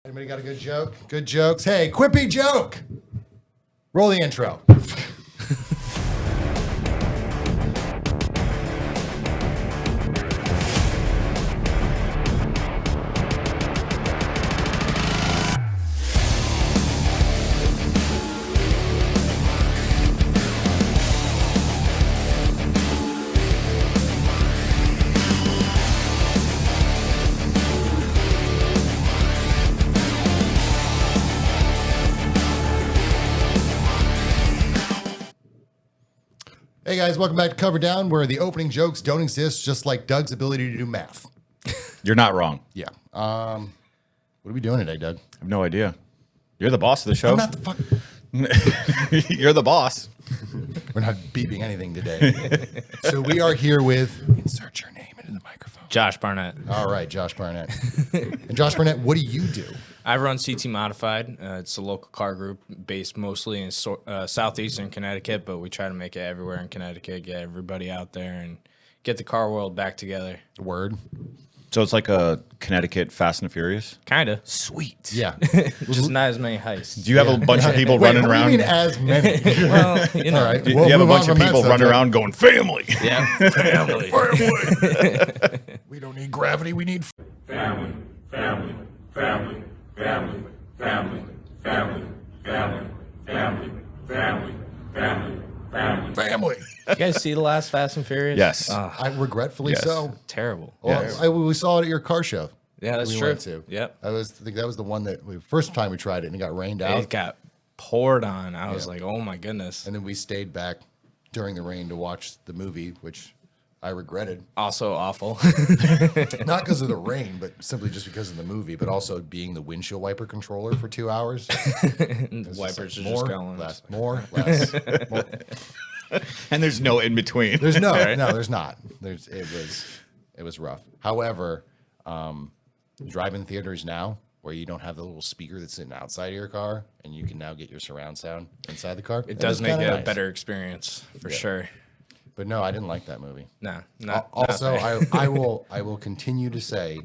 Anybody got a good joke? Good jokes. Hey, quippy joke. Roll the intro. Hey guys, welcome back to Cover Down, where the opening jokes don't exist, just like Doug's ability to do math. You're not wrong. Yeah. What are we doing today, Doug? I have no idea. You're the boss of the show. I'm not the fuck. You're the boss. We're not beeping anything today. So we are here with, insert your name into the microphone. Josh Barnett. All right, Josh Barnett. And Josh Barnett, what do you do? I run CT Modified. It's a local car group based mostly in southeastern Connecticut, but we try to make it everywhere in Connecticut, get everybody out there, and get the car world back together. Word. So it's like a Connecticut Fast and Furious? Kind of. Sweet. Yeah. Just not as many heists. Do you have a bunch of people Wait, running what around? do you mean as many? Well, you know. All right. Do you have a bunch of people running around going, family? Yeah, family. We don't need gravity, we need Family, family, family, family, family, family, family, family, family, family, family. family. You guys see the last Fast and Furious? Yes. I regretfully Yes. so. Terrible. Well, we saw it at your car show. Yeah, that's we true. went to. Yep. I think that was the one that first time we tried it and it got rained out. It got poured on. I was like, oh my goodness. And then we stayed back during the rain to watch the movie, which I regretted. Also awful. Not because of the rain, but simply just because of the movie, but also being the windshield wiper controller for 2 hours. The wipers are just going. Less, more, less, more. And there's no in between. There's there's not. It was rough. However, drive-in theaters now, where you don't have the little speaker that's sitting outside of your car, and you can now get your surround sound inside the car. It does make it nice. a better experience for sure. But no, I didn't like that movie. No, not Also, not I will continue to say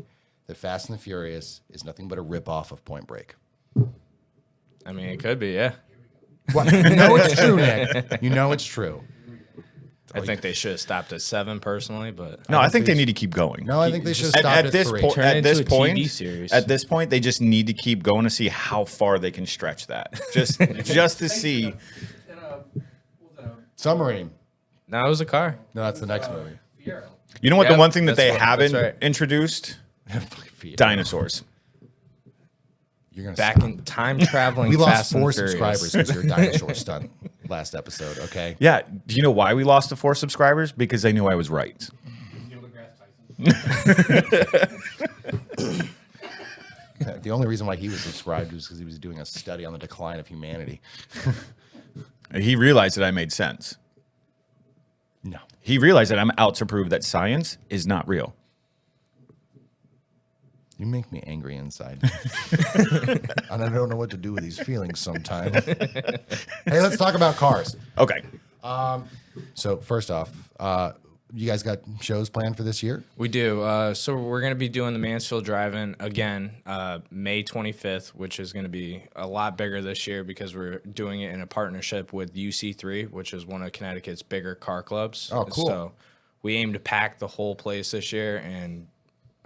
that Fast and the Furious is nothing but a ripoff of Point Break. I mean, it could be, yeah. What? You know it's true, Nick. You know it's true. I think they should have stopped at 7 personally, but No, I think they need to keep going. No, I think they should have stopped at 3. Turn it into a TV series. At this point, they just need to keep going to see how far they can stretch that. Just to see. Submarine. no, it was a car. No, that's the next movie. You know what? Yep, The one thing that that's they what- haven't that's right. introduced? Dinosaurs. You're gonna Back stop. in time traveling. We lost Fast and 4 Furious. subscribers because your dinosaur stunt last episode. Okay. Yeah. Do you know why we lost the 4 subscribers? Because they knew I was right. The only reason why he was subscribed was because he was doing a study on the decline of humanity. He realized that I made sense. No. He realized that I'm out to prove that science is not real. You make me angry inside. And I don't know what to do with these feelings sometimes. Hey, let's talk about cars. Okay. So first off, you guys got shows planned for this year? We do. So we're going to be doing the Mansfield Drive-In again, May 25th, which is going to be a lot bigger this year because we're doing it in a partnership with UC3, which is one of Connecticut's bigger car clubs. Oh, cool. So we aim to pack the whole place this year and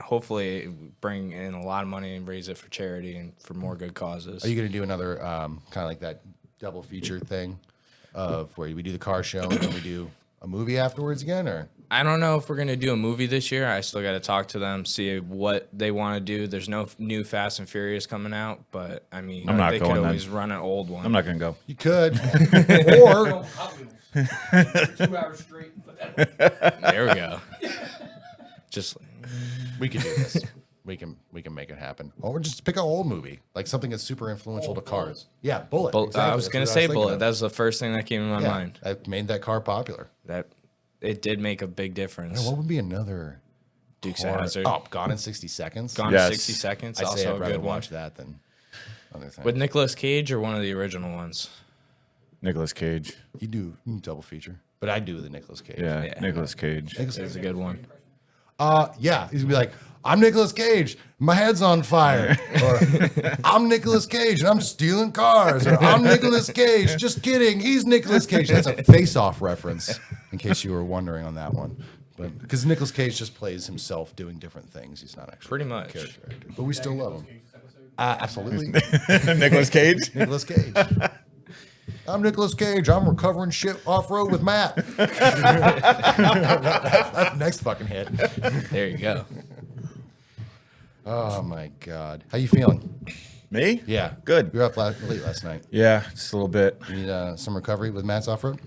hopefully bring in a lot of money and raise it for charity and for more good causes. Are you going to do another kind of like that double feature thing of where we do the car show and then we do a movie afterwards again, or? I don't know if we're going to do a movie this year. I still got to talk to them, see what they want to do. There's no new Fast and Furious coming out, but I mean, I'm not they going could then. always run an old one. I'm not going to go. You could. Or 2 hours straight. There we go. Just we could do this. We can make it happen. Or just pick an old movie, like something that's super influential to cars. Yeah, Bullet. I was Exactly. going to That's what say thinking Bullet. of. That was the first thing that came in my Yeah, mind. that made that car popular. That it did make a big Now, difference. what would be another Dukes car? of Hazzard. Oh, Gone in 60 Seconds. Gone Yes. in 60 Seconds. I'd say Also I'd a rather good one. watch that than other things. With Nicolas Cage or one of the original ones? Nicolas Cage. You do double feature, but I do the Nicolas Cage. Yeah, Yeah. Nicolas Cage. It's a good one. Yeah, he'd be like, I'm Nicolas Cage. My head's on fire. Or I'm Nicolas Cage and I'm stealing cars. Or I'm Nicolas Cage. Just kidding. He's Nicolas Cage. That's a face-off reference, in case you were wondering on that one. But because Nicolas Cage just plays himself doing different things. He's not actually Pretty much. a character actor. But we still love him. Absolutely. Nicolas Cage. Nicolas Cage. I'm Nicolas Cage. I'm recovering shit off road with Matt. That's the next fucking hit. There you go. Oh my God. How you feeling? Me? Yeah. Good. You were up late last night. Yeah, just a little bit. You need some recovery with Matt's off road?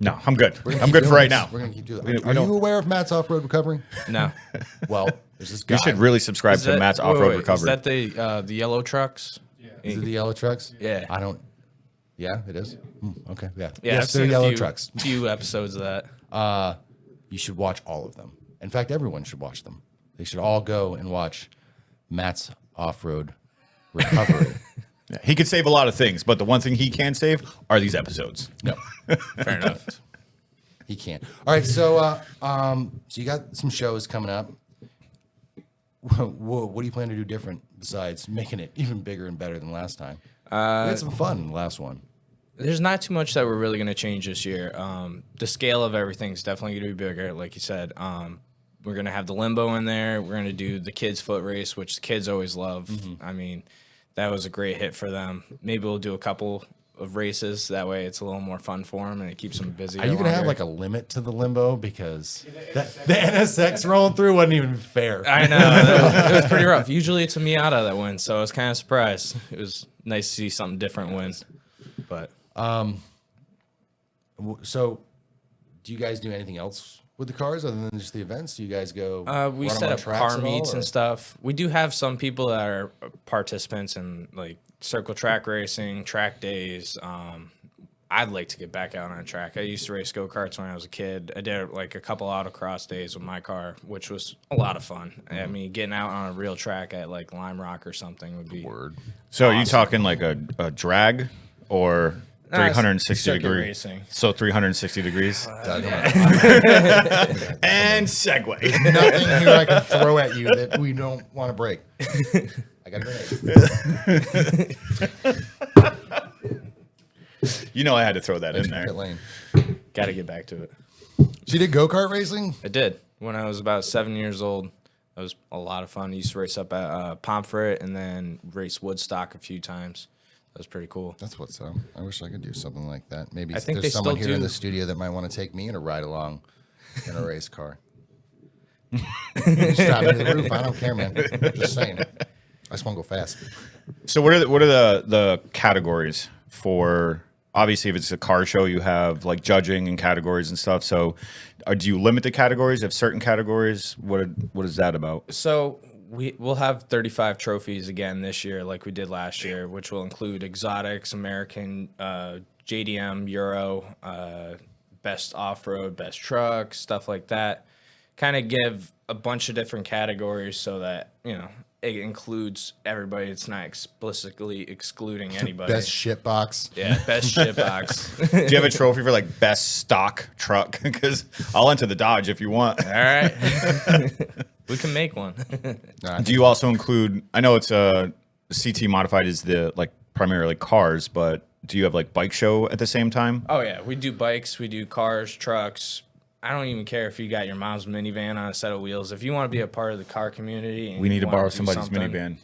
No, I'm good. We're gonna I'm keep good for doing right this. now. We're gonna keep doing We- it. we Are don't- you aware of Matt's off road recovery? No. Well, there's this guy. You should really subscribe to Matt's wait, off-road wait, recovery. Is that the yellow trucks? Is it the yellow trucks? Yeah. I don't. Yeah, it is. Okay. Yeah. Yeah, I've Yes, they're seen yellow a few, trucks. few episodes of that. You should watch all of them. In fact, everyone should watch them. They should all go and watch Matt's off-road recovery. Yeah, he could save a lot of things, but the one thing he can save are these episodes. No, Fair enough. he can't. All right, so you got some shows coming up. What do you plan to do different besides making it even bigger and better than last time? We had some fun in the last one. There's not too much that we're really going to change this year. The scale of everything's definitely going to be bigger, like you said. We're going to have the limbo in there. We're going to do the kids' foot race, which the kids always love. I mean, that was a great hit for them. Maybe we'll do a couple of races. That way it's a little more fun for them and it keeps them busy. Are you going to have like a limit to the limbo? Because the NSX rolling through wasn't even fair. I know. It was pretty rough. Usually it's a Miata that wins, so I was kind of surprised. It was nice to see something different win. But So, do you guys do anything else with the cars other than just the events? Do you guys go? we run 'em set on up tracks car at all, meets or- and stuff. We do have some people that are participants in like circle track racing, track days. I'd like to get back out on a track. I used to race go-karts when I was a kid. I did like a couple autocross days with my car, which was a lot of fun. I mean, getting out on a real track at like Lime Rock or something would be Word. So are you talking like a drag or 360 circuit degree racing. So 360 degrees. And segue. Nothing here I can throw at you that we don't want to break. I got a grenade. You know I had to throw that in there. Pit lane. Got to get back to it. She did go-kart racing? I did. When I was about 7 years old, that was a lot of fun. I used to race up at Pomfret and then race Woodstock a few times. That was pretty cool. That's what's up. I wish I could do something like that. Maybe I think there's they someone still here in do. the studio that might want to take me in a ride along in a race car. Strap me to the roof. I don't care, man. Just saying. I just want to go fast. So what are the categories for? Obviously, if it's a car show, you have like judging and categories and stuff. So, do you limit the categories? Have certain categories? What is that about? So we'll have 35 trophies again this year, like we did last year, which will include exotics, American, JDM, Euro, best off-road, best truck, stuff like that. Kind of give a bunch of different categories so that, you know, it includes everybody. It's not explicitly excluding anybody. Best shit box. Yeah, best shit box. Do you have a trophy for like best stock truck? Because I'll enter the Dodge if you want. All right. We can make one. Do you also include? I know it's CT modified is the like primarily cars, but do you have like bike show at the same time? Oh, yeah. We do bikes. We do cars, trucks. I don't even care if you got your mom's minivan on a set of wheels. If you want to be a part of the car community, and We need you to wanna borrow do somebody's something- minivan.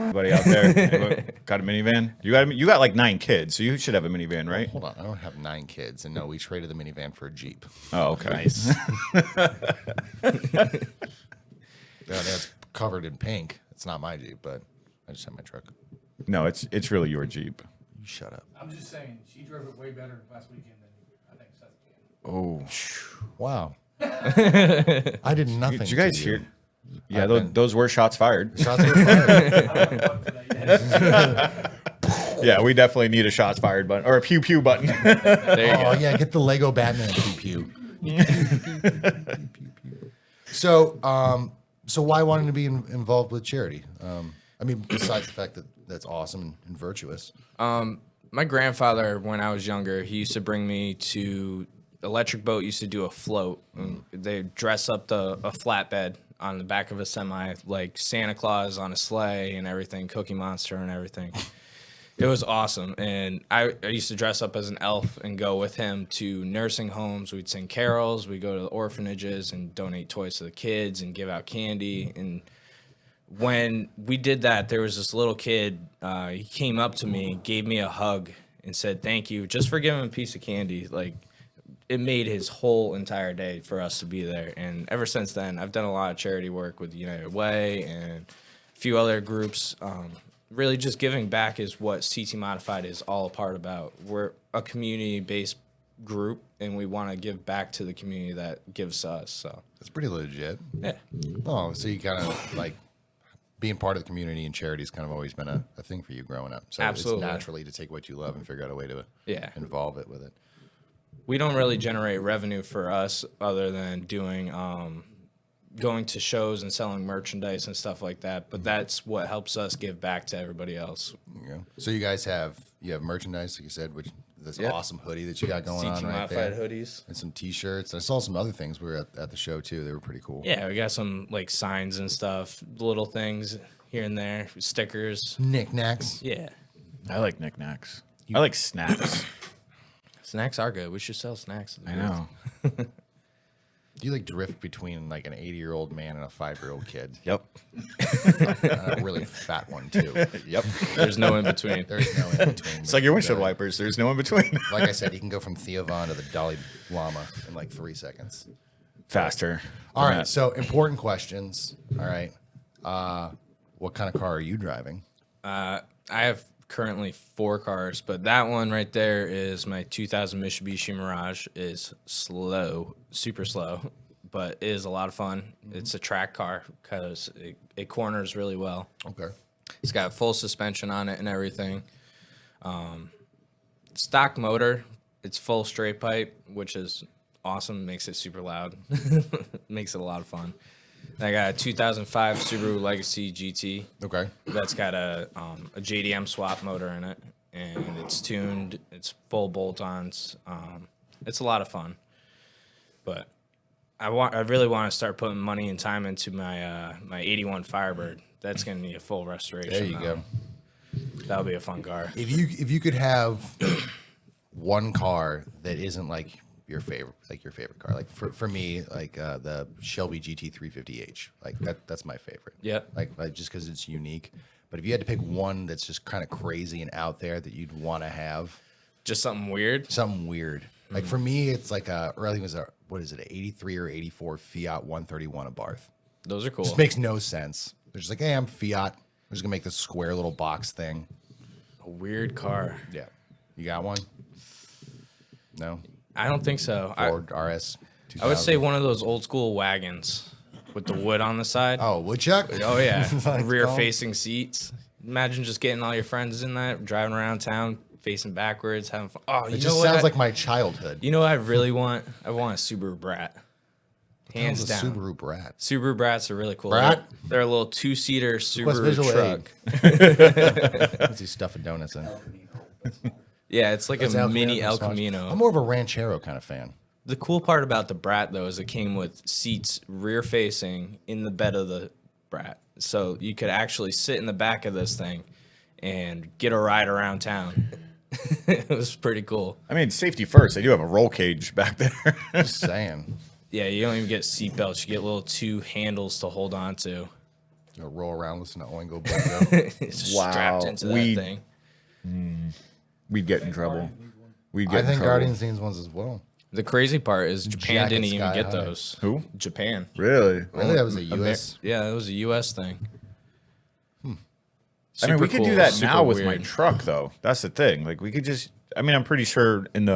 Anybody out there? Anybody got a minivan? You got like 9 kids, so you should have a minivan, right? Hold on. I don't have 9 kids. And no, we traded the minivan for a Jeep. Oh, okay. Nice. That's covered in pink. It's not my Jeep, but I just have my truck. No, it's really your Jeep. You shut up. I'm just saying, she drove it way better last weekend than I think Seth can. Oh, Wow. I did nothing. did you guys to hear? Yeah, I've those, been- those were shots fired. Shots were fired. I don't know what for that yet. Yeah, we definitely need a shots fired button or a pew pew button. There you Oh go. yeah, get the Lego Batman pew pew. So, so why wanting to be involved with charity? I mean, besides the fact that that's awesome and virtuous. My grandfather, when I was younger, he used to bring me to Electric Boat. Used to do a float. And they dress up a flatbed on the back of a semi, like Santa Claus on a sleigh and everything, Cookie Monster and everything. It was awesome. And I used to dress up as an elf and go with him to nursing homes. We'd sing carols. We'd go to the orphanages and donate toys to the kids and give out candy. And when we did that, there was this little kid. He came up to me, gave me a hug, and said, "Thank you," just for giving him a piece of candy. Like, it made his whole entire day for us to be there. And ever since then, I've done a lot of charity work with United Way and a few other groups. Really, just giving back is what CT Modified is all a part about. We're a community-based group, and we want to give back to the community that gives us. So That's pretty legit. yeah. Oh, so you kind of like being part of the community and charity has kind of always been a thing for you growing up. So Absolutely. it's naturally to take what you love and figure out a way to involve it with it. We don't really generate revenue for us other than doing going to shows and selling merchandise and stuff like that. But that's what helps us give back to everybody else. Yeah. So you guys have merchandise, like you said, which this awesome hoodie that you got going on CT right there, Modified hoodies. and some T-shirts. I saw some other things. We were at the show too. They were pretty cool. Yeah, we got some like signs and stuff, little things here and there, stickers. Knickknacks. Yeah. I like knickknacks. I like snacks. Snacks are good. We should sell snacks. I know. Do you like drift between like an 80-year-old man and a 5-year-old kid? Yep. A really fat one too. Yep. There's no in between. There's no in between. It's like your windshield wipers. There's no in between. Like I said, you can go from Theo Von to the Dalai Lama in like 3 seconds. Faster. All than right, that. so important questions. All right. What kind of car are you driving? I have currently 4 cars, but that one right there is my 2000 Mitsubishi Mirage. Is slow, super slow, but it is a lot of fun. It's a track car because it corners really well. Okay. It's got full suspension on it and everything. Stock motor. It's full straight pipe, which is awesome. Makes it super loud. Makes it a lot of fun. I got a 2005 Subaru Legacy GT. Okay. That's got a JDM swap motor in it, and it's tuned. It's full bolt-ons. It's a lot of fun, but I really want to start putting money and time into my my '81 Firebird. That's gonna need a full restoration. There you go. That'll be a fun car. If you could have one car that isn't like your favorite car, like for me, like the Shelby GT350H, like that's my favorite. Yep. Like just because it's unique. But if you had to pick one that's just kind of crazy and out there that you'd want to have, Just something weird. something weird. Like for me, it's like I think it was what is it, an 83 or 84 Fiat 131 Abarth. Those are cool. Just makes no sense. They're just like, hey, I'm Fiat. I'm just gonna make this square little box thing. A weird car. Yeah. You got one? No? I don't think so. Ford RS 2000. I would say one of those old school wagons with the wood on the side. Oh, woodchuck? Oh yeah, Like, rear oh. facing seats. Imagine just getting all your friends in that, driving around town, facing backwards, having fun. Oh, you It know just what? sounds like my childhood. You know what I really want? I want a Subaru Brat. Hands How's a down. Subaru Brat. Subaru Brats are really cool. Brat? They're a little 2-seater What's Subaru visual truck. What's he stuffing donuts in? Yeah, it's like That's a El mini Camino El from Smash. Camino. I'm more of a Ranchero kind of fan. The cool part about the Brat, though, is it came with seats rear facing in the bed of the Brat. So you could actually sit in the back of this thing and get a ride around town. It was pretty cool. I mean, safety first. They do have a roll cage back there. Just saying. Yeah, you don't even get seat belts. You get little 2 handles to hold on to. You know, roll around, listen to Oingo Boingo. It's just Wow. strapped into that We- thing. We'd get in trouble. We'd get I in think trouble. Guardians needs ones as well. The crazy part is Japan Jacket didn't even sky get high. those. Who? Japan. Really? Really? That was a U.S. Yeah, it was a U.S. thing. I mean, Super we could cool, do that super now with my weird. truck, though. That's the thing. Like, we could just. I mean, I'm pretty sure in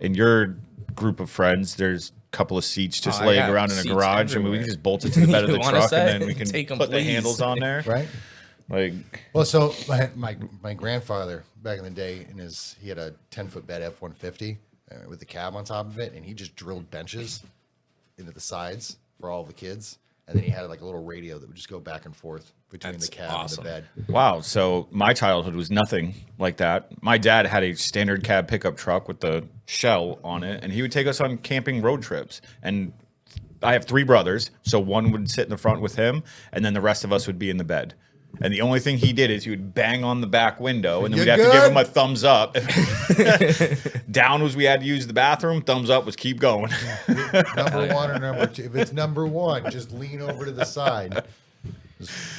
your group of friends, there's a couple of seats just I laying got around in a seats garage, and we everywhere. can just bolt it to the bed of the You wanna truck, say? and then we can Take 'em, put the please. handles on there. Right? Like, Well, so my grandfather back in the day, he had a 10-foot bed F-150 with the cab on top of it, and he just drilled benches into the sides for all the kids. and then he had like a little radio that would just go back and forth between That's the cab awesome. and the bed. Wow. So my childhood was nothing like that. My dad had a standard cab pickup truck with the shell on it, and he would take us on camping road trips. And I have 3 brothers, so one would sit in the front with him, and then the rest of us would be in the bed. And the only thing he did is he would bang on the back window, and then we'd have to give him a thumbs up. Down was we had to use the bathroom. Thumbs up was keep going. Number 1 or number 2. If it's number 1, just lean over to the side.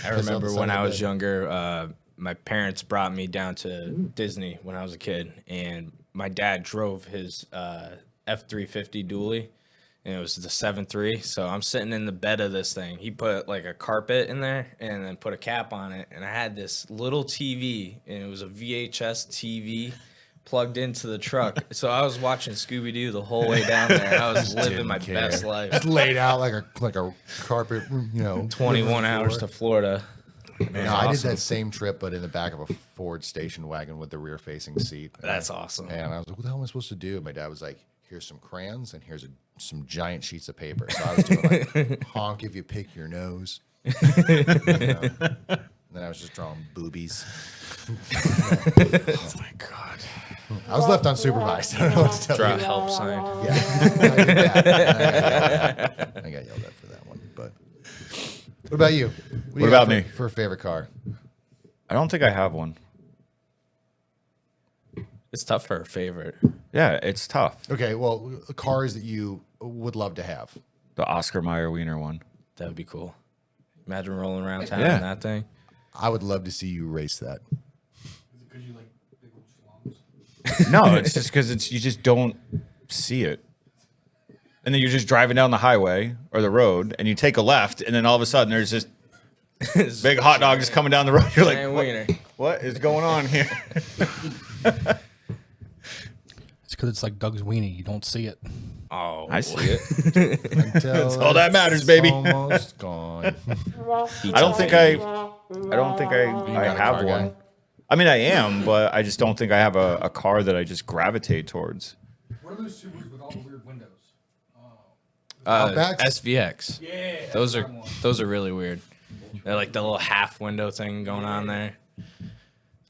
I remember when I was younger, my parents brought me down to Disney when I was a kid, and my dad drove his F-350 dually, and it was the 7.3. So I'm sitting in the bed of this thing. He put like a carpet in there and then put a cap on it, and I had this little TV, and it was a VHS TV plugged into the truck. So I was watching Scooby-Doo the whole way down there. I was living my best life. Just laid out like a carpet, 21 hours to Florida. No, I did that same trip, but in the back of a Ford station wagon with the rear-facing seat. That's awesome. And I was like, what the hell am I supposed to do? And my dad was like, here's some crayons and here's some giant sheets of paper. So I was doing like, honk if you pick your nose. And then I was just drawing boobies. Oh my God. I was left unsupervised. I don't know what to tell Draw a you. help sign. Yeah. I got yelled at for that one. But what about you? Do you about got me? For a favorite car? I don't think I have one. It's tough for a favorite. Yeah, it's tough. Okay, well, cars that you would love to have. The Oscar Mayer Wiener one. That would be cool. Imagine rolling around town Yeah. in that thing. I would love to see you race that. Is it because you like big old schlongs? No, it's just because you just don't see it. And then you're just driving down the highway or the road, and you take a left, and then all of a sudden there's this big hot dog just coming down the road. You're like, Giant what, wiener. what is going on here? It's because it's like Doug's weenie. You don't see it. Oh, I see it. That's all that matters, baby. Almost gone. I don't think I not a have car one. guy? I mean, I am, but I just don't think I have a car that I just gravitate towards. What are those Subarus with all the weird windows? Outbacks? SVX. Yeah. Those that are one. really weird. They're like the little half window thing going on there.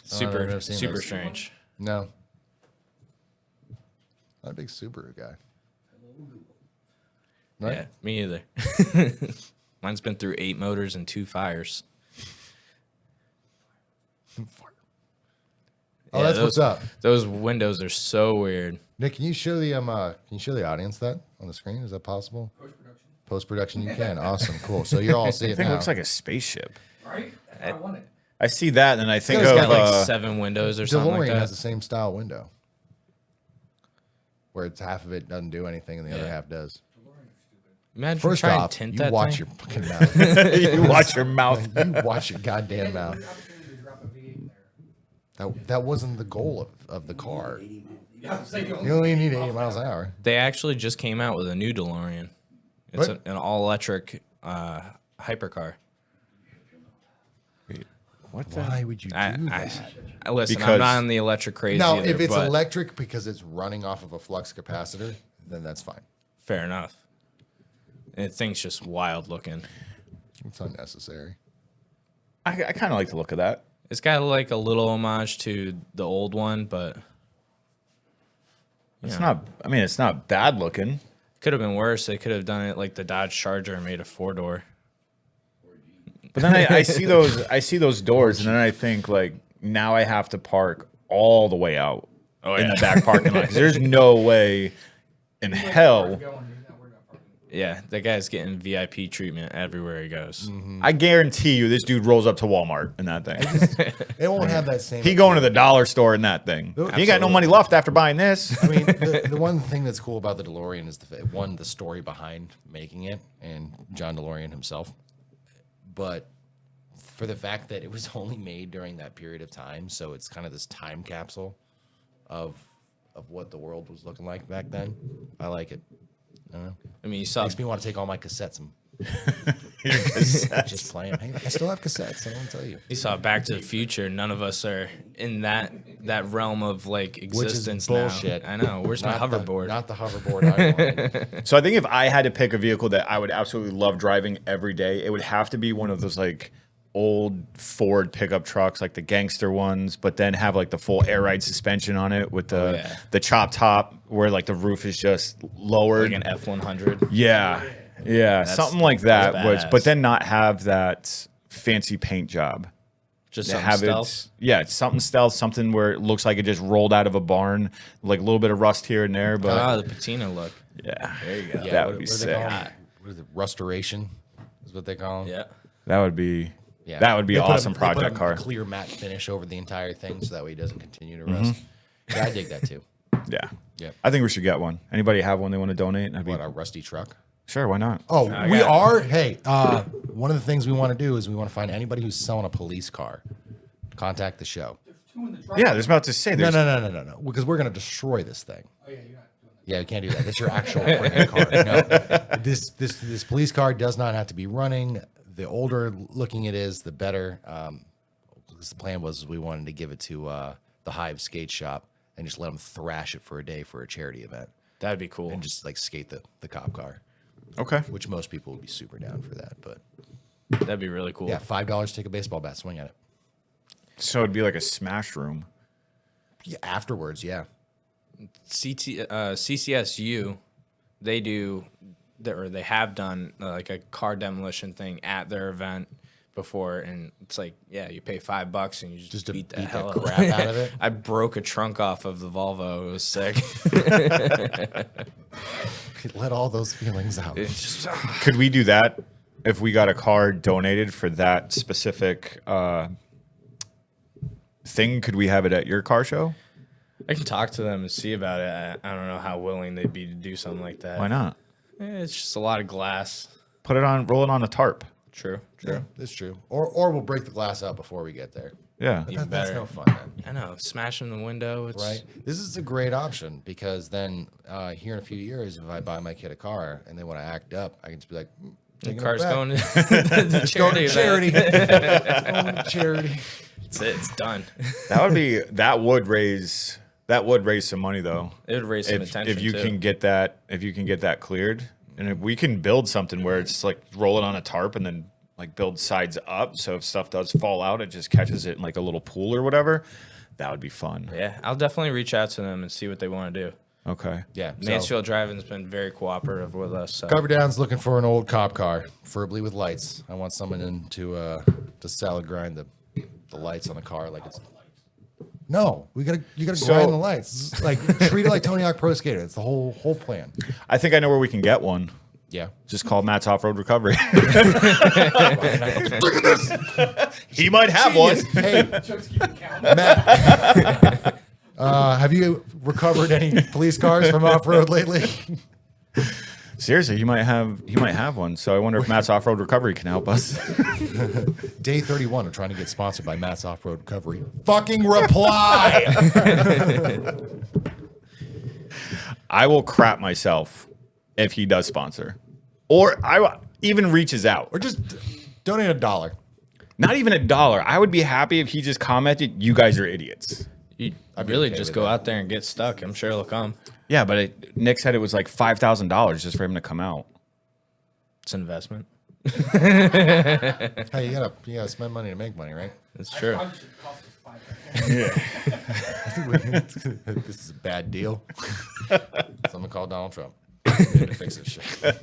Super never seen super those. strange. No. Not a big Subaru guy. Right? Yeah, me either. Mine's been through 8 motors and 2 fires. Oh, Yeah, that's those- what's up. Those windows are so weird. Nick, can you show the audience that on the screen? Is that possible? Post-production. Post-production, you can. Awesome, cool. So you're all seeing I it think it now. looks like a spaceship. Right? That's what I wanted. I see that, and I think It's of got like 7 windows or something DeLorean like has that. the same style window, where it's half of it doesn't do anything and the other Yeah. half does. Imagine First trying off, to tint you that watch thing. your fucking mouth. you watch your mouth. You watch your goddamn And mouth. the opportunity to drop a V8 in there. That wasn't the goal of the car. Yeah, it's like the You only need 80 miles an hour. They actually just came out with a new DeLorean. It's What? an all-electric hypercar. What the? Why would you do I listen. Because- I'm not on the electric craze Now, either, if it's but electric because it's running off of a flux capacitor, then that's fine. fair enough. And the thing's just wild looking. It's unnecessary. I kind of like the look of that. It's got like a little homage to the old one, but It's not. I mean, it's not bad looking. could have been worse. They could have done it like the Dodge Charger and made a 4-door. But then I see those. I see those doors, and then I think like now I have to park all the way out in the back parking lot. 'Cause there's no way in hell. Going, you're not worried about parking. Yeah, that guy's getting VIP treatment everywhere he goes. I guarantee you, this dude rolls up to Walmart in that thing. It won't have that same. He going to the dollar store in that thing. He ain't got no money left after buying this. I mean, the one thing that's cool about the DeLorean is the story behind making it and John DeLorean himself. But for the fact that it was only made during that period of time, so it's kind of this time capsule of what the world was looking like back then. I like it. I don't know. I mean, you saw Makes me want to take all my cassettes and just play them. Hey, I still have cassettes. I want to tell you. Back to the Future. None of us are in that that realm of like Which is existence bullshit. now. I know. Where's my hoverboard? Not the hoverboard I wanted. So I think if I had to pick a vehicle that I would absolutely love driving every day, it would have to be one of those like old Ford pickup trucks, like the gangster ones, but then have like the full air ride suspension on it with the chop top where like the roof is just lowered. Like an F100. Yeah, something like that. badass. But then not have that fancy paint job. Just To something have stealth. it's something stealth, something where it looks like it just rolled out of a barn, like a little bit of rust here and there. But Ah, the patina look. yeah, There you go. Yeah, that what- would be what do they sick. call 'em? What is it? Restoration is what they call them. Yeah. That would be Yeah. that would be They an put awesome they put project a car. clear matte finish over the entire thing, so that way it doesn't continue to rust. Yeah, I dig that too. Yeah, Yeah. I think we should get one. Anybody have one they want to donate? That'd be What, a rusty truck? sure. Why not? Oh, I we got are. Hey, one of the things we want to do is we want to find anybody who's selling a police car. Contact the show. Yeah, there's about to say No, there's no, because we're gonna destroy this thing. Oh, yeah, you're not doing that. Yeah, we can't do that. That's your actual freaking car. No, this police car does not have to be running. The older looking it is, the better. Because the plan was we wanted to give it to the Hive skate shop and just let them thrash it for a day for a charity event That'd be cool. and just like skate the cop car, okay. which most people would be super down for that. But That'd be really cool. yeah, $5, take a baseball bat, swing at it. So it'd be like a smash room. Yeah, afterwards, yeah. CCSU, they do, or they have done like a car demolition thing at their event before, and it's like, yeah, you pay $5 and you just to beat the beat the hell crap out of it? I broke a trunk off of the Volvo. It was sick. Let all those feelings out. It's just, Could we do that if we got a car donated for that specific thing? Could we have it at your car show? I can talk to them and see about it. I don't know how willing they'd be to do something like that. Why not? It's just a lot of glass. Put it on, roll it on a tarp. True. Yeah, it's true. Or we'll break the glass out before we get there. Yeah. Even That's better. no fun then. I know. Smashing the window. It's Right. This is a great option because then here in a few years, if I buy my kid a car and they want to act up, I can just be like, The taking it car's back. going to the Going charity to charity. event. Going to charity. That's it. It's done. That would raise some money though. It would raise some attention if you too. can get that cleared, and if we can build something where it's like roll it on a tarp and then like build sides up, so if stuff does fall out, it just catches it in like a little pool or whatever. That would be fun. Yeah, I'll definitely reach out to them and see what they want to do. Okay. Yeah. So, Mansfield Driving's been very cooperative with us. So. Cover Down's looking for an old cop car, preferably with lights. I want someone in to salad grind the lights on the car like it's. No, you gotta So- grind the lights. It's like treat it like Tony Hawk Pro Skater. It's the whole plan. I think I know where we can get one. Yeah. Just call Matt's Off Road Recovery. He might have one. Hey, Chuck's keeping count. Matt. Have you recovered any police cars from off road lately? Seriously, he might have one. So I wonder if Matt's Off Road Recovery can help us. Day 31 of trying to get sponsored by Matt's Off Road Recovery. Fucking reply. I will crap myself if he does sponsor, or even reaches out. Or just donate $1. Not even $1. I would be happy if he just commented, "You guys are idiots." You I'd be really okay just with go that. out there and get stuck. I'm sure it'll come. Yeah, but Nick said it was like $5,000 just for him to come out. It's an investment. Hey, you gotta spend money to make money, right? It's true. Probably should cost us $5. This is a bad deal. Someone call Donald Trump. We need to fix this shit.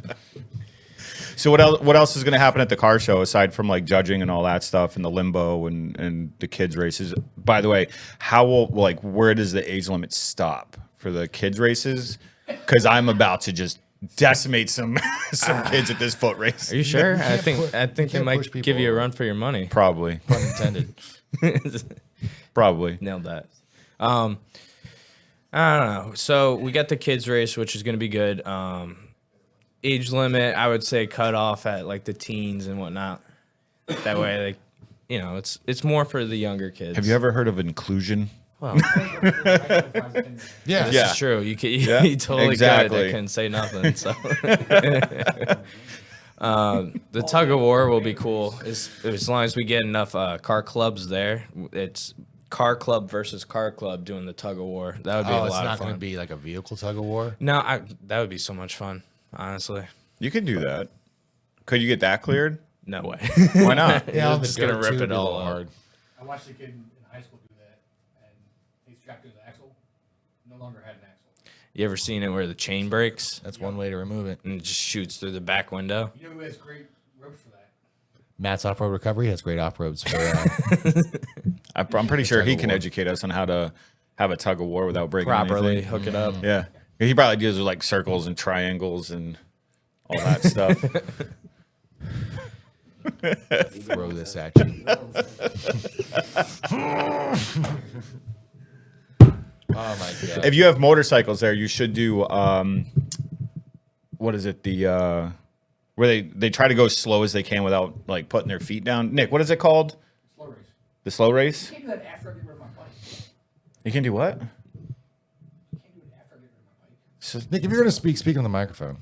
So what else is going to happen at the car show aside from like judging and all that stuff and the limbo and the kids races? By the way, where does the age limit stop for the kids races? Because I'm about to just decimate some kids at this foot race. Are you sure? I can't think put- I think you they can't push might people give you a over. run for your money. Probably. Pun intended. Probably. Nailed that. I don't know. So we got the kids race, which is going to be good. Age limit, I would say cut off at like the teens and whatnot. That way, like, it's more for the younger kids. Have you ever heard of inclusion? Well, Yeah. this Yeah. is true. You Yeah, you totally exactly. could. I couldn't say nothing. So. The tug of war will be cool as long as we get enough car clubs there. It's car club versus car club doing the tug of war. That would be a Oh, it's lot not of going to fun. be like a vehicle tug of war. No, that would be so much fun. Honestly, You could do that. Could you get that cleared? no way. Why not? Yeah, just gonna rip it all up. I watched a kid in high school do that, and he strapped his axle. No longer had an axle. You ever seen it where the chain breaks That's one way to remove it. and it just shoots through the back window? You know who has great ropes for that? Matt's off-road recovery has great off-roads for I'm pretty sure he Tug of can war. educate us on how to have a tug of war without breaking Properly anything. hook it up. Yeah. He probably deals with like circles and triangles and all that stuff. throw this at you. Oh my god. If you have motorcycles there, you should do what is it? The where they try to go as slow as they can without like putting their feet down. Nick, what is it called? Slow race. The slow race? I can't do that after I get rid of my bike. You can do what? I can't do it after I get rid of my bike. So, Nick, if you're going to speak on the microphone.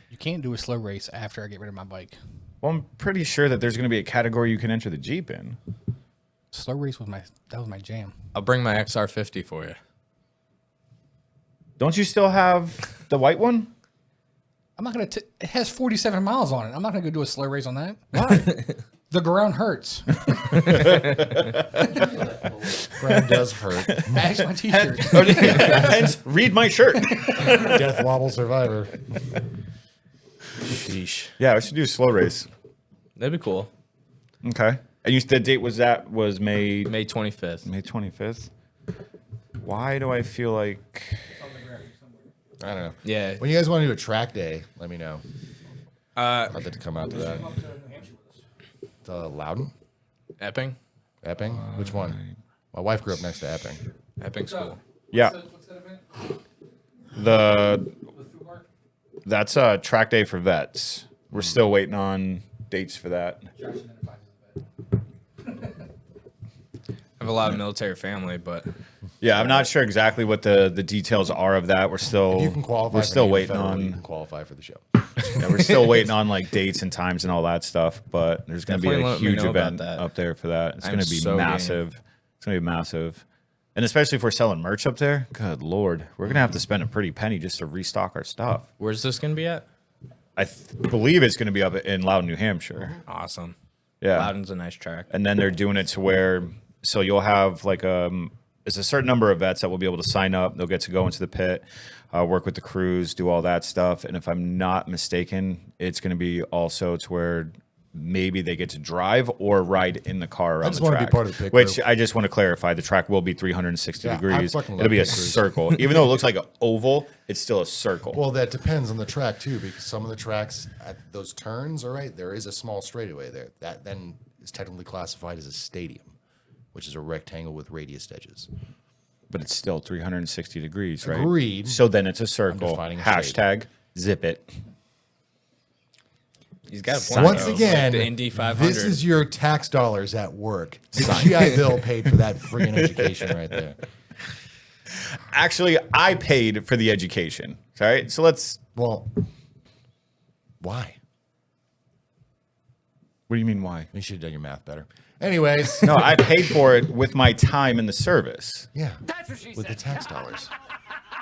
You can't do a slow race after I get rid of my bike. well, I'm pretty sure that there's going to be a category you can enter the Jeep in. Slow race was my jam. I'll bring my XR50 for you. Don't you still have the white one? I'm not it has 47 miles on it. I'm not gonna go do a slow race on that. Why? The ground hurts. Ground does hurt. Ask my t-shirt. Hence, read my shirt. Death wobble survivor. Sheesh. Yeah, I should do a slow race. That'd be cool. Okay. And the date was May May 25th. May 25th. Why do I feel like It's on the graphic somewhere. I don't know. Yeah. When you guys want to do a track day, let me know. Uh, I'd like to come out to that. Come up to New Hampshire with us. Loudon? Epping? Epping? Which one? My wife grew up next to Epping. Epping's cool. yeah, What's that event? the The food park? that's track day for vets. We're still waiting on dates for that. Josh identifies as a vet. I have a lot of military family, but Yeah, I'm not sure exactly what the details are of that. We're still You can qualify. we're for still being waiting federal, You on can qualify for the show. yeah, we're still waiting on like dates and times and all that stuff, but there's going to be Definitely a let me huge know about event that. up there for that. It's I'm going to be so game. massive. It's going to be massive. And especially if we're selling merch up there, good lord, we're going to have to spend a pretty penny just to restock our stuff. where's this going to be at? I believe it's going to be up in Loudon, New Hampshire. Awesome. Yeah. Loudon's a nice track. And then they're doing it to where, so you'll have like it's a certain number of vets that will be able to sign up. They'll get to go into the pit, work with the crews, do all that stuff. And if I'm not mistaken, it's going to be also to where maybe they get to drive or ride in the car around just the wanna be track. part of the pit Which crew. I just want to clarify, the track will be 360 Yeah, I degrees. fucking love It'll be a pit crews. circle. Even though it looks like an oval, it's still a circle. Well, that depends on the track too, because some of the tracks at those turns, all right, there is a small straightaway there. That then is technically classified as a stadium, which is a rectangle with radius edges. But it's still 360 degrees, right? Agreed. So then it's a circle. defining a Hashtag zip it. He's got a point. Once though. again, Like the Indy 500. this is your tax dollars at work. The GI Bill paid for that friggin' education right there. Actually, I paid for the education. All right. So let's. Well, why? What do you mean, why? You should have done your math better. Anyways, No, I paid for it with my time in the service. yeah, with the tax dollars.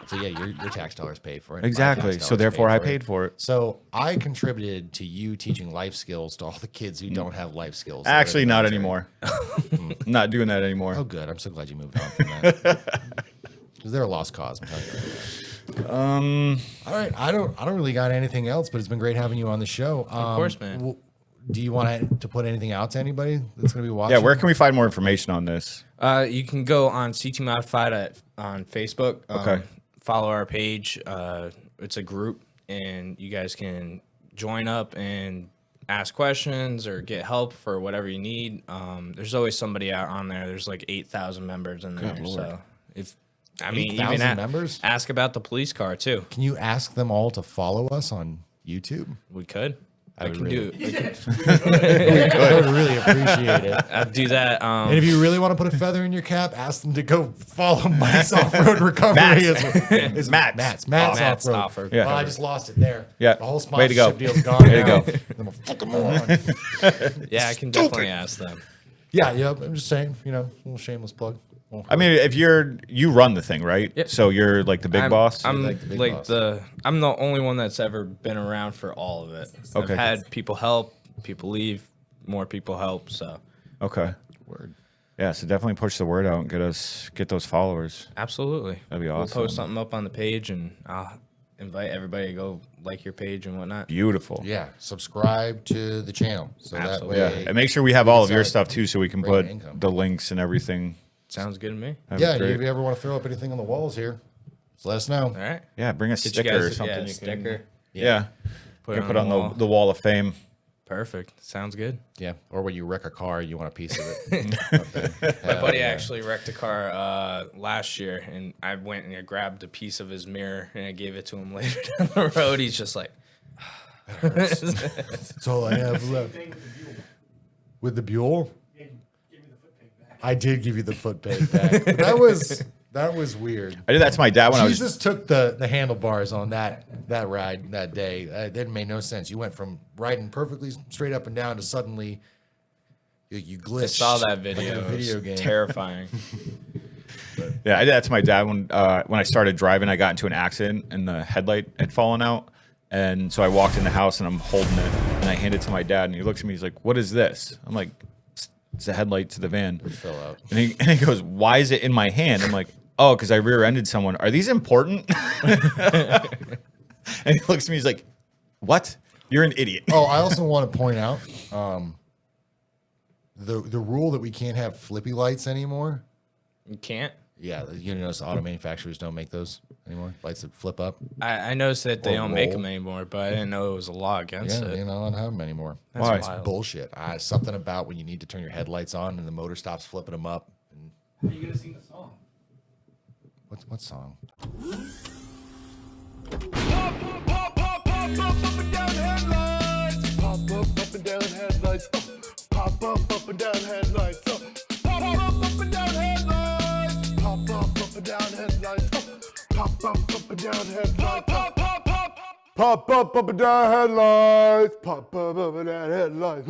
So yeah, your tax dollars paid for it. My Exactly. tax So dollars therefore, I for it. paid for it. So I contributed to you teaching life skills to all the kids who don't have life skills. that are in Actually, the not military. anymore. Not doing that anymore. Oh, good. I'm so glad you moved on from that. Because they're a lost cause. I'm telling you. All right. I don't really got anything else, but it's been great having you on the show. Of course, man. Do you want to put anything out to anybody that's going to be watching? Yeah. Where can we find more information on this? You can go on CT Modified on Facebook. Okay. Follow our page. It's a group, and you guys can join up and ask questions or get help for whatever you need. There's always somebody out on there. There's like 8,000 members in there. Lord. So if I mean, 8,000 even members? ask about the police car too. Can you ask them all to follow us on YouTube? We could. I can do. I would really appreciate it. I'd do that. And if you really want to put a feather in your cap, ask them to go follow Mike's off-road recovery. Matt's. Matt's Matt's off-road. off-road. Yeah. Well, I just lost it there. Yeah. The whole Way to go. sponsorship deal's gone. Way to now. go. I'm gonna fuck them on. Yeah, I can definitely ask them. Yeah. I'm just saying, a little shameless plug. I mean, if you run the thing, right? Yep. So you're like the big boss. I'm like the big like boss. I'm the only one that's ever been around for all of it. Okay. I've had people help, people leave, more people help. So Okay. Word. Yeah. So definitely push the word out and get those followers. absolutely, That'd be awesome. We'll post something up on the page, and I'll invite everybody to go like your page and whatnot. Beautiful. Yeah. Subscribe to the channel. So Absolutely. that way. Yeah. And make sure we have all of your Inside stuff too, so we can bring put income. the links and everything. Sounds good to me. That'd be Yeah. great. If you ever want to throw up anything on the walls here, just let us know. All right, Yeah. Bring a get you sticker guys or something. yeah, you can- sticker. Yeah. Put You it can put on wall. the wall of fame. Perfect. Sounds good. Yeah. Or when you wreck a car, you want a piece of it. My buddy actually wrecked a car last year, and I went and I grabbed a piece of his mirror and I gave it to him later down the road. He's just like, That's all I have left. Thing with the Buell. With the Buell? Yeah, you gave me the foot peg back. I did give you the foot peg back. That was weird. I did that to my dad when I was. Jesus took the handlebars on that ride that day. That made no sense. You went from riding perfectly straight up and down to suddenly you glitched. I saw that like video. in a video It was game. terrifying. Yeah, I did that to my dad when I started driving. I got into an accident and the headlight had fallen out, and so I walked in the house and I'm holding it and I hand it to my dad and he looks at me. He's like, "What is this?" I'm like, "It's the headlight to the van." Fell out. And he goes, "Why is it in my hand?" I'm like, "Oh, because I rear-ended someone. Are these important?" And he looks at me. He's like, "What? You're an idiot." Oh, I also want to point out the rule that we can't have flippy lights anymore. You can't. Yeah, you notice auto manufacturers don't make those anymore. Lights that flip up. I noticed that they Or don't make roll. them anymore, but I didn't know it was a law against Yeah, it. you know, I don't have them anymore. That's Why? wild. Bullshit. Something about when you need to turn your headlights on and the motor stops flipping them up. And How are you gonna sing the song? what song? Pop up and down headlights. Pop up and down headlights. Pop up and down headlights. Pop up and down headlights. Pop up and down headlights. Pop up and down headlights. Pop up and down headlights. Pop up and down headlights.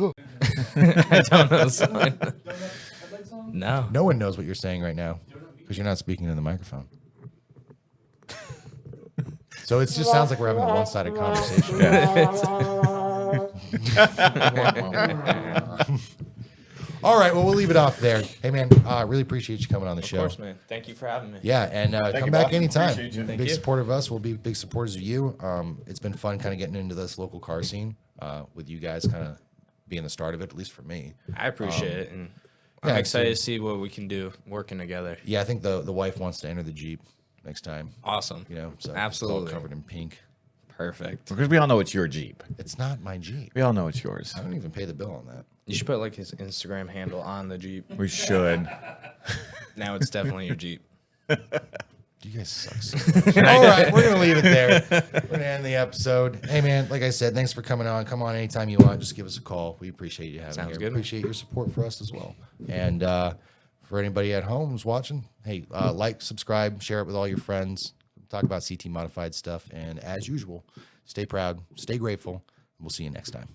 I don't know the song. Headlight song? No. No one knows what you're saying right now because you're not speaking in the microphone. So it just sounds like we're having a one-sided conversation. All right, well, we'll leave it off there. Hey, man, really appreciate you coming on the Of show. course, man. Thank you for having me. Yeah, and come you, back boss. anytime. Appreciate you. Big you. supporter of us. We'll be big supporters of you. It's been fun kind of getting into this local car scene with you guys kind of being the start of it, at least for me. I appreciate it, and yeah, I'm excited it's- to see what we can do working together. Yeah, I think the wife wants to enter the Jeep next time. Awesome. You know, so it's Absolutely. all covered in pink. Perfect. Because we all know it's your Jeep. It's not my Jeep. We all know it's yours. I don't even pay the bill on that. You should put like his Instagram handle on the Jeep. We should. Now it's definitely your Jeep. You guys suck so much. All right, we're going to leave it there. We're going to end the episode. Hey, man, like I said, thanks for coming on. Come on anytime you want. Just give us a call. We appreciate you having Sounds here. good. Appreciate your support for us as well. And for anybody at home who's watching, hey, like, subscribe, share it with all your friends. Talk about CT modified stuff. And as usual, stay proud, stay grateful. And we'll see you next time.